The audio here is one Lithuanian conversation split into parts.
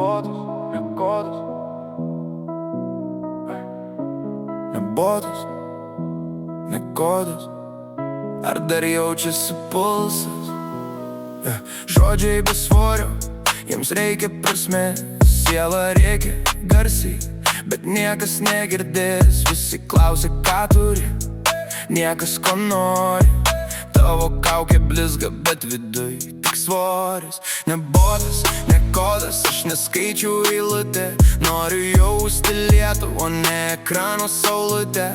Nebodus, ne kodas. Nebodus, ne kodas. Ar dar jaučiasi pulsas? Žodžiai be svorio, jiems reikia prasmės. Siela rėkia garsiai, bet niekas negirdės. Visi klausia, ką turi, niekas ko nori. Tavo kaukė blizga, bet viduj tik svoris. Nebodus, ne kodas, aš neskaičiau eilutę. Noriu jausti lietų, o ne ekrano saulutę.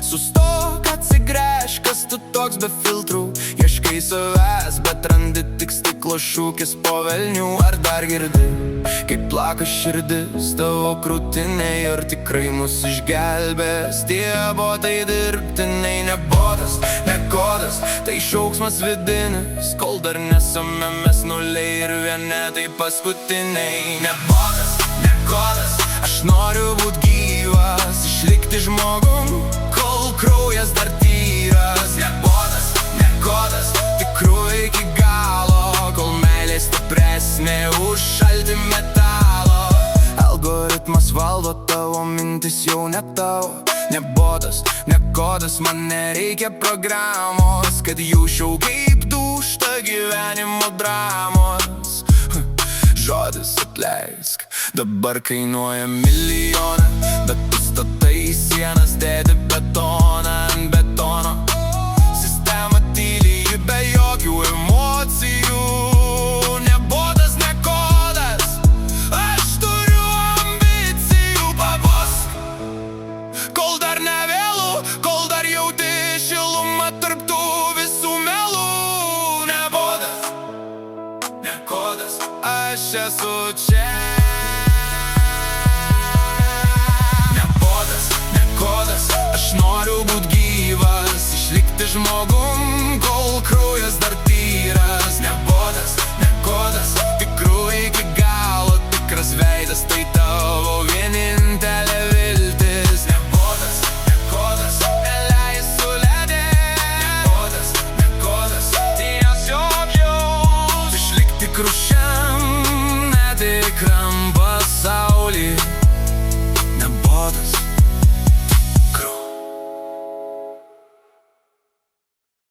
Sustok, atsigręžk, kas tu toks be filtrų. Ieškai savęs, bet randi tik stiklo šūkis po velnių. Ar dar girdi, kaip plaka širdis tavo krūtinėj? Ar tikrai mus išgelbės tie botai dirbtiniai? Nebodas, ne kodas, tai šauksmas vidinis, kol dar nesame mes nuliai ir vienetai paskutiniai. Nebodas, ne kodas, aš noriu būt gyvas, išlikti žmogum, kol kraujas dar tyras. Nebodas, ne kodas, tikru iki galo, kol meilė stipresnė už šaltį metalo. Algoritmas valdo tavo mintis, jau ne tavo. Nebodas, ne kodas, man nereikia programos, kad jausčiau kaip dūžta gyvenimo dramos. Žodis atleisk dabar kainuoja milijoną, bet tu statai sienas, dėdi betoną ant betono. Sistema tyli, ji be jokių emocijų. Nebodas, ne kodas, aš turiu ambicijų. Pabusk, kol dar ne vėlu, kol dar jauti šilumą tarp tų visų melų. Nebodas, ne kodas, aš esu čia. Nebodas, ne kodas, aš noriu būt gyvas, išlikti žmogum, kol kraujas dar tyras. Nebodas, ne kodas, tikru iki galo, tikras veidas, tai tavo vienintelė viltis. Nebodas, ne kodas, neleis suledėt. Nebodas, ne kodas, tiesiog jaus, išlikti tikru šiam netikram pasauly.